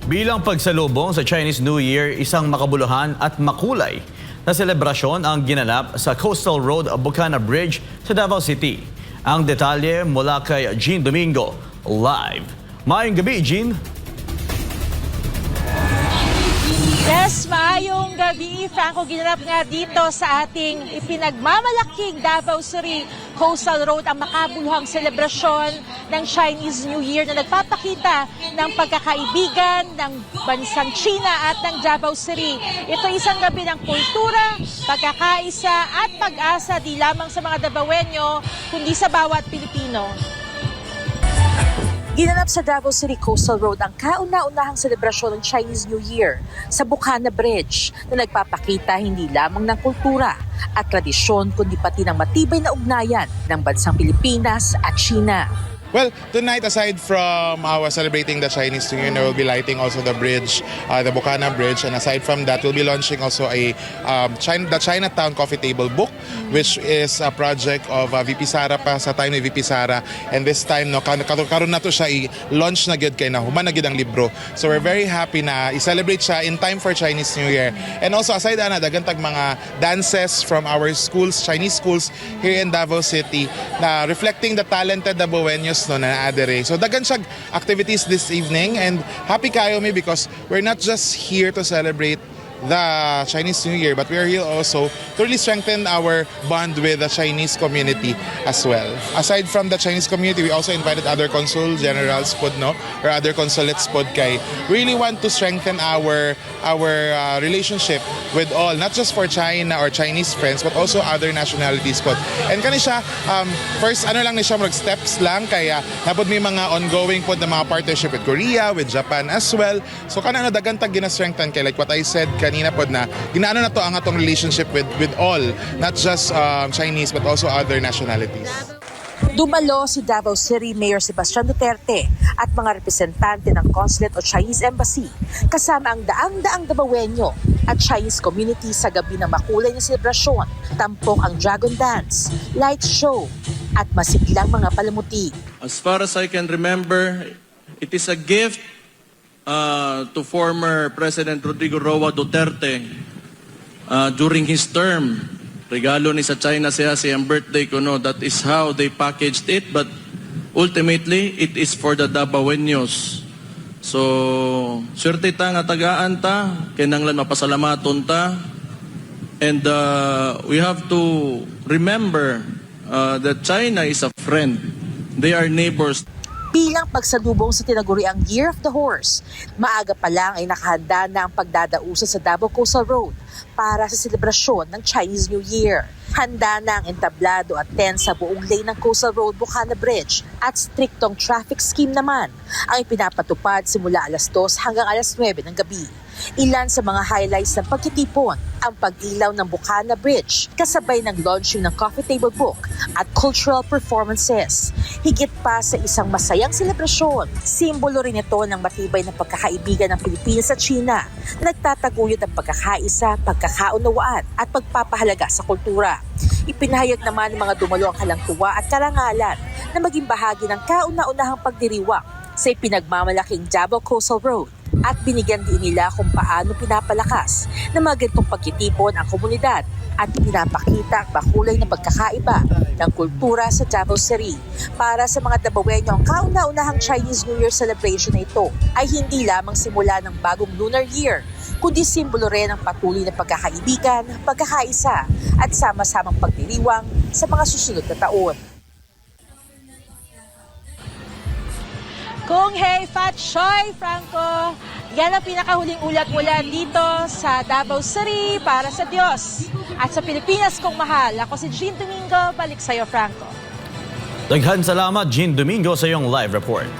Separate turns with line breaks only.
Bilang pagsalubong sa Chinese New Year, isang makabuluhan at makulay na selebrasyon ang ginanap sa Coastal Road Bocana Bridge sa Davao City. Ang detalye mula kay Jean Domingo, live. Maayong gabi, Jean.
Yes, maayong gabi, Franco. Ginanap nga dito sa ating ipinagmamalaking Davao City Coastal Road ang makabuluhang selebrasyon ng Chinese New Year na nagpapakita ng pagkakaibigan ng bansang China at ng Davao City. Ito isang gabi ng kultura, pagkakaisa at pag-asa di lamang sa mga Davaoenyo kundi sa bawat Pilipino. Ginanap sa Davao City Coastal Road ang kauna-unahang selebrasyon ng Chinese New Year sa Bocana Bridge na nagpapakita hindi lamang ng kultura at tradisyon kundi pati ng matibay na ugnayan ng bansang Pilipinas at China.
Well, tonight, aside from celebrating the Chinese New Year, we'll be lighting also the bridge, the Bocana Bridge. And aside from that, we'll be launching also the Chinatown Coffee Table book, which is a project of VP Sara pa sa time ni VP Sara. And this time, karon na to siya i-launch na gyud kay na human na gyud ang libro. So we're very happy na i-celebrate siya in time for Chinese New Year. And also, aside na, dagantag mga dances from our schools, Chinese schools here in Davao City na reflecting the talented Davaoenos no na adere. So dagan siya activities this evening and happy kayo mi because we're not just here to celebrate the Chinese New Year, but we are here also to really strengthen our bond with the Chinese community as well. Aside from the Chinese community, we also invited other consul generals pod no or other consulates pod kay really want to strengthen our relationship with all, not just for China or Chinese friends, but also other nationalities pod. And kani siya first lang ni siya mag steps lang kaya napod may mga ongoing pod na mga partnership with Korea, with Japan as well. So kana dagan tag gina-strengthen kay like what I said kanina pod na ginaano na to ang atong relationship with all, not just Chinese but also other nationalities.
Dumalo si Davao City Mayor Sebastian Duterte at mga representante ng Consulate o Chinese Embassy kasama ang daang-daang Davaoenyo at Chinese community sa gabi ng makulay na selebrasyon. Tampok ang Dragon Dance, light show at masiglang mga palamuti.
As far as I can remember, it is a gift to former President Rodrigo Roa Duterte during his term. Regalo ni sa China siya ang birthday ko, no? That is how they packaged it, but ultimately it is for the Davaoenos. So swerte ta nga tagaan ta, kinanglan mapasalamaton ta, and we have to remember that China is a friend. They are neighbors.
Bilang pagsalubong sa tinaguriang Year of the Horse, maaga pa lang ay nakahanda na ang pagdadausa sa Davao Coastal Road para sa selebrasyon ng Chinese New Year. Handa na ang entablado at tent sa buong lane ng Coastal Road Bocana Bridge at striktong traffic scheme naman ang ipinapatupad simula alas 2 hanggang alas 9 ng gabi. Ilan sa mga highlights ng pagtitipon ang pag-ilaw ng Bocana Bridge kasabay ng launching ng coffee table book at cultural performances. Higit pa sa isang masayang selebrasyon, simbolo rin ito ng matibay na pagkakaibigan ng Pilipinas at China na nagtataguyod ang pagkakaisa, pagkakaunawaan at pagpapahalaga sa kultura. Ipinahayag naman ng mga dumalo ang kalangtuwa at karangalan na maging bahagi ng kauna-unahang pagdiriwang sa ipinagmamalaking Davao Coastal Road at binigyan din nila kung paano pinapalakas na mga ganitong pagtitipon ang komunidad at pinapakita ang makulay na pagkakaiba ng kultura sa Davao City. Para sa mga Davaoenyo, ang kauna-unahang Chinese New Year celebration na ito ay hindi lamang simula ng bagong lunar year, kundi simbolo rin ng patuloy na pagkakaibigan, pagkakaisa at sama-samang pagdiriwang sa mga susunod na taon. Kung hey, Fat Choy, Franco, yan ang pinakahuling ulat mula dito sa Davao City para sa Diyos. At sa Pilipinas kong mahal, ako si Jean Domingo, balik sa'yo, Franco.
Daghan salamat, Jean Domingo, sa iyong live report.